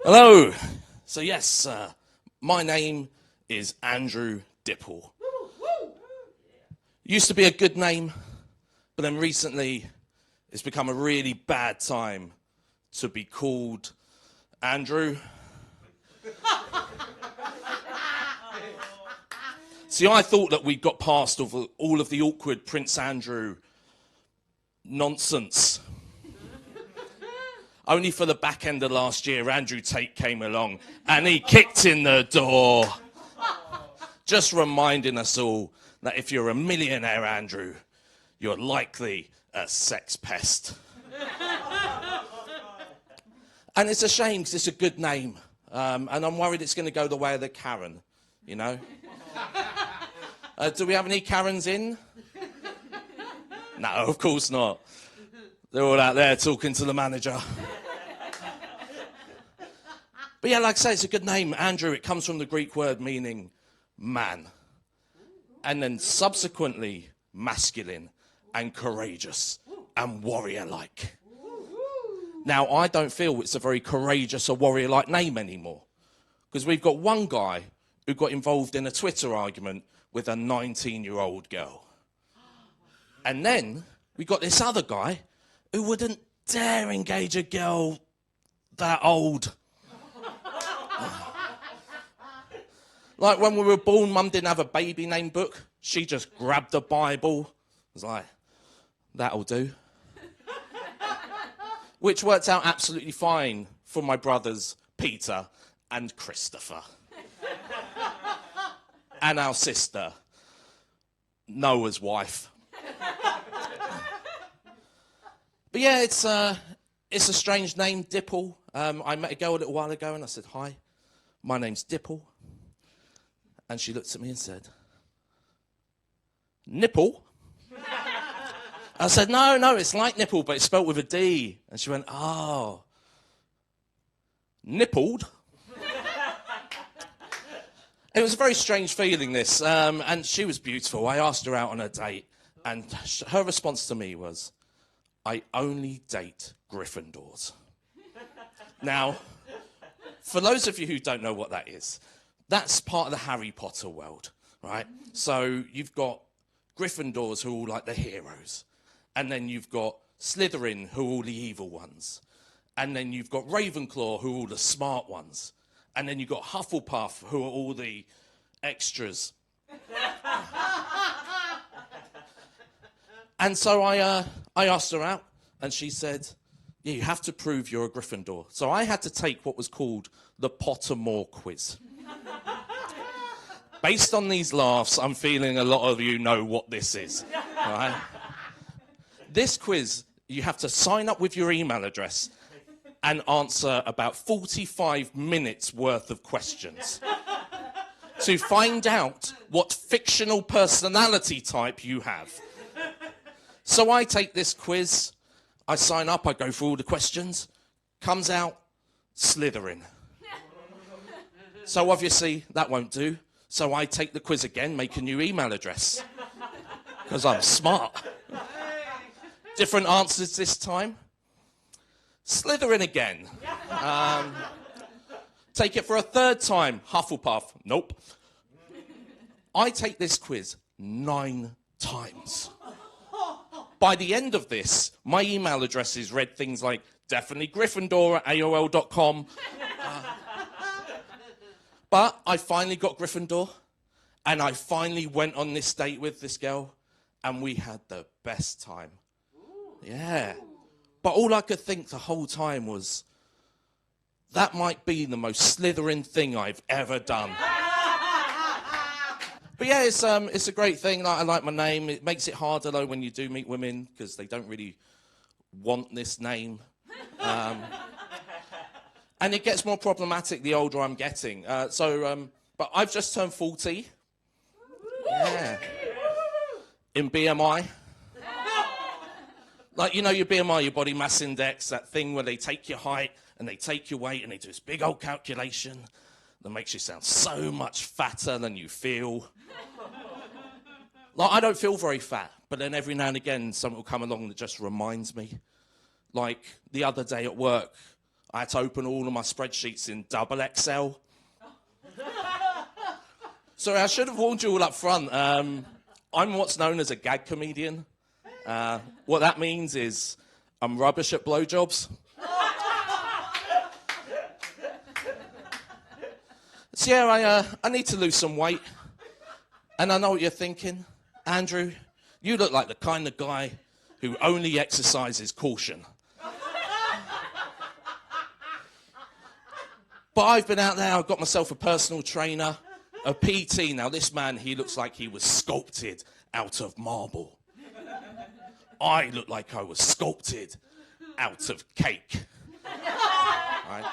Hello. So yes, my name is Andrew Dipple. Used to be a good name, but then recently it's become a really bad time to be called Andrew. See, I thought that we'd got past all of the awkward Prince Andrew nonsense. Only for the back end of last year, Andrew Tate came along and he kicked in the door. Just reminding us all that if you're a millionaire, Andrew, you're likely a sex pest. And it's a shame because it's a good name. And I'm worried it's going to go the way of the Karen, you know? Do we have any Karens in? No, of course not. They're all out there talking to the manager. But yeah, like I say, it's a good name. Andrew, it comes from the Greek word meaning man. And then subsequently masculine and courageous and warrior-like. Now, I don't feel it's a very courageous or warrior-like name anymore. Because we've got one guy who got involved in a Twitter argument with a 19-year-old girl. And then we got this other guy who wouldn't dare engage a girl that old. Like when we were born, Mum didn't have a baby name book. She just grabbed the Bible. I was like, that'll do. Which worked out absolutely fine for my brothers, Peter and Christopher. And our sister, Noah's wife. But yeah, it's a strange name, Dipple. I met a girl a little while ago and I said, hi, my name's Dipple. And she looked at me and said, nipple? I said, no, it's like nipple, but it's spelt with a D. And she went, oh, nippled? It was a very strange feeling, this. And she was beautiful. I asked her out on a date. And her response to me was, I only date Gryffindors. Now, for those of you who don't know what that is, that's part of the Harry Potter world, right? So you've got Gryffindors who are all like the heroes. And then you've got Slytherin who are all the evil ones. And then you've got Ravenclaw who are all the smart ones. And then you've got Hufflepuff who are all the extras. And so I asked her out, and she said, yeah, you have to prove you're a Gryffindor. So I had to take what was called the Pottermore quiz. Based on these laughs, I'm feeling a lot of you know what this is. Right? This quiz, you have to sign up with your email address and answer about 45 minutes worth of questions to find out what fictional personality type you have. So I take this quiz, I sign up, I go through all the questions, comes out, Slytherin. So obviously that won't do. So I take the quiz again, make a new email address, because I'm smart. Different answers this time. Slytherin again. Take it for a third time, Hufflepuff. Nope. I take this quiz 9 times. By the end of this, my email addresses read things like definitely Gryffindor at AOL.com. But I finally got Gryffindor, and I finally went on this date with this girl, and we had the best time. Yeah. But all I could think the whole time was, that might be the most Slytherin thing I've ever done. But yeah, it's a great thing. I like my name. It makes it harder, though, when you do meet women, because they don't really want this name. And it gets more problematic the older I'm getting. But I've just turned 40. Yeah. In BMI. Like, you know, your BMI, your body mass index, that thing where they take your height and they take your weight and they do this big old calculation that makes you sound so much fatter than you feel. Like, I don't feel very fat, but then every now and again something will come along that just reminds me. Like, the other day at work, I had to open all of my spreadsheets in double XL. Sorry, I should have warned you all up front. I'm what's known as a gag comedian. What that means is I'm rubbish at blowjobs. So yeah, I need to lose some weight. And I know what you're thinking. Andrew, you look like the kind of guy who only exercises caution. But I've been out there, I've got myself a personal trainer, a PT. Now this man, he looks like he was sculpted out of marble. I look like I was sculpted out of cake. Right?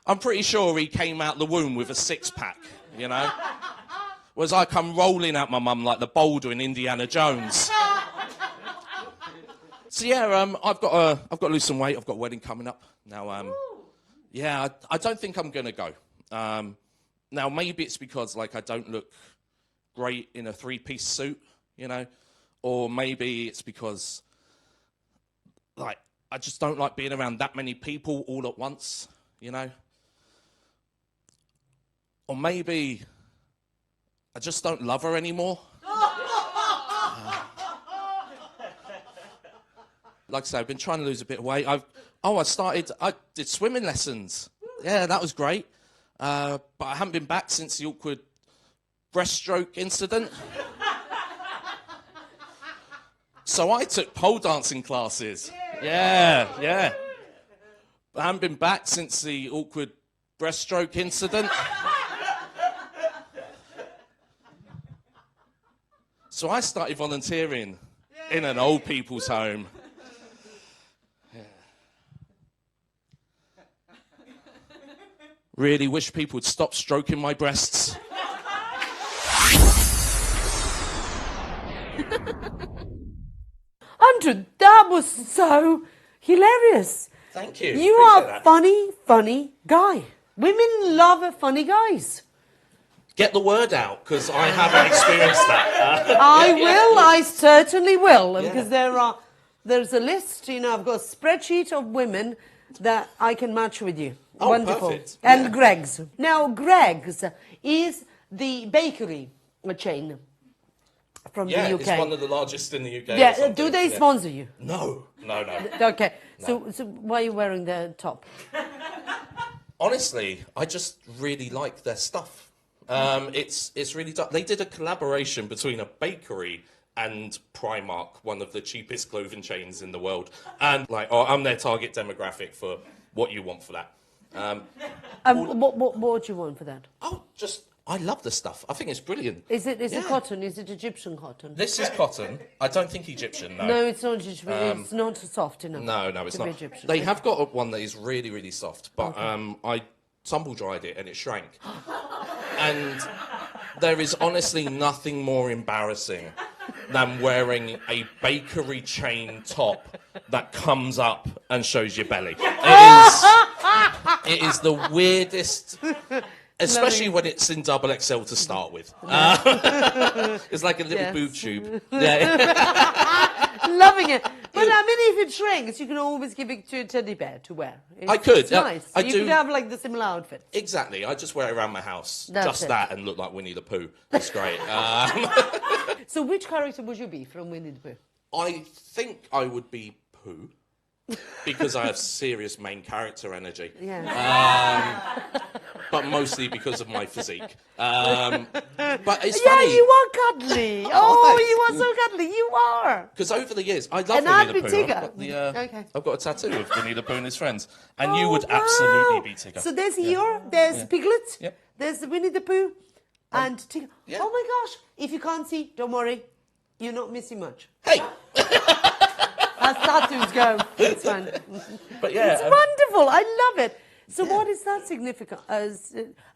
I'm pretty sure he came out the womb with a six-pack, you know? Whereas I come rolling out my mum like the boulder in Indiana Jones. So yeah, I've got to lose some weight. I've got a wedding coming up. Now, yeah, I don't think I'm going to go. Now, maybe it's because, like, I don't look great in a three-piece suit, you know? Or maybe it's because, like, I just don't like being around that many people all at once, you know? Or maybe I just don't love her anymore. Like I say, I've been trying to lose a bit of weight. I did swimming lessons. Yeah, that was great. But I haven't been back since the awkward breaststroke incident. So I took pole dancing classes. Yeah. But I haven't been back since the awkward breaststroke incident. So I started volunteering in an old people's home. Yeah. Really wish people would stop stroking my breasts. Andrew, that was so hilarious. Thank you. You are a funny guy. Women love funny guys. Get the word out, because I haven't experienced that. I certainly will, Yeah. because there's a list, you know, I've got a spreadsheet of women that I can match with you. Oh, wonderful. perfect. And Yeah. Greg's. Now, Greg's is the bakery chain from the UK. It's one of the largest in the UK. Yeah, do they sponsor you? No. Okay, so why are you wearing the top? Honestly, I just really like their stuff. It's really they did a collaboration between a bakery and Primark, one of the cheapest clothing chains in the world, and I'm their target demographic for what you want for that. What do you want for that? I love the stuff. I think it's brilliant. Is it cotton? Is it Egyptian cotton? This is cotton. I don't think Egyptian. No. No, it's not Egyptian. It's not soft enough. No, it's not. Egyptian. They have got one that is really, really soft, but I tumble dried it and it shrank. And there is honestly nothing more embarrassing than wearing a bakery chain top that comes up and shows your belly. It is the weirdest, especially when it's in double XL to start with. It's like a little boob tube. Yeah. Loving it. But I mean, if it shrinks, you can always give it to a teddy bear to wear. I could. It's nice. You could have like the similar outfit. Exactly. I just wear it around my house. That's just it. that and look like Winnie the Pooh. It's great. So which character would you be from Winnie the Pooh? I think I would be Pooh because I have serious main character energy. Yeah. But mostly because of my physique. But it's funny. Yeah, you are cuddly. Oh, you are so cuddly. You are. Because over the years, I love And Winnie I'd the be Pooh. Tigger. I've got a tattoo of Winnie the Pooh and his friends. And you would absolutely be Tigger. So there's there's Piglet, Yep. there's Winnie the Pooh, and Tigger. Yeah. Oh my gosh, if you can't see, don't worry. You're not missing much. Hey! As tattoos go. It's fine. But yeah. It's wonderful. I love it. So what is that significant? I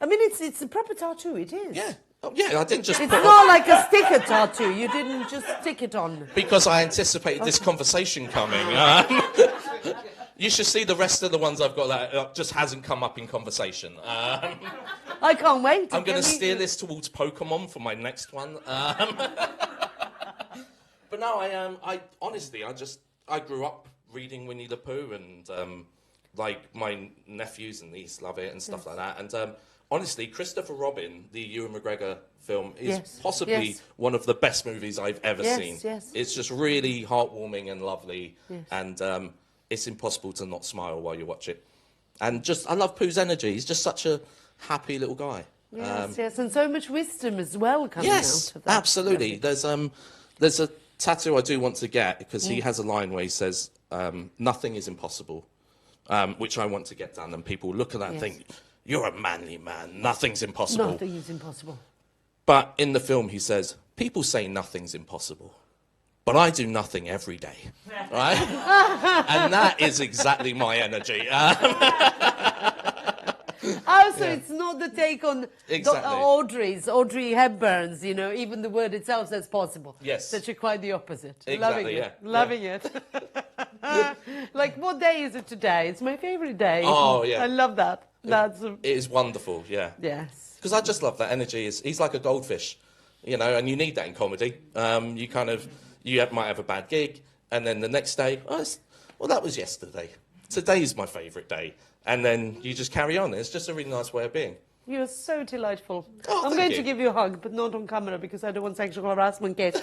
mean, it's a proper tattoo. It is. Yeah. Oh, yeah, I didn't just It's put not like a sticker tattoo. You didn't just stick it on. because I anticipated this conversation coming. You should see the rest of the ones I've got that just hasn't come up in conversation. I can't wait. I'm going to steer this towards Pokemon for my next one. But no, I honestly, I grew up reading Winnie the Pooh and like my nephews and niece love it and stuff like that. And honestly, Christopher Robin, the Ewan McGregor film, is possibly one of the best movies I've ever seen. Yes. It's just really heartwarming and lovely, and it's impossible to not smile while you watch it. And just, I love Pooh's energy. He's just such a happy little guy. Yes, and so much wisdom as well coming out of that. Absolutely. There's a tattoo I do want to get, because he has a line where he says, nothing is impossible, which I want to get done. And people look at that and think, you're a manly man. Nothing's impossible. Nothing is impossible. But in the film, he says, people say nothing's impossible, but I do nothing every day. Right? And that is exactly my energy. Also, it's not the take on Exactly. Audrey Hepburn's, you know, even the word itself says possible. Yes. Such quite the opposite. Exactly, Loving it. Like, what day is it today? It's my favourite day. Oh, yeah. I love that. It is wonderful, yeah. Yes. Because I just love that energy. He's like a goldfish, you know, and you need that in comedy. You might have a bad gig, and then the next day, well, that was yesterday. Today's my favourite day. And then you just carry on. It's just a really nice way of being. You're so delightful. Oh, I'm thank going you. to give you a hug, but not on camera, because I don't want sexual harassment case.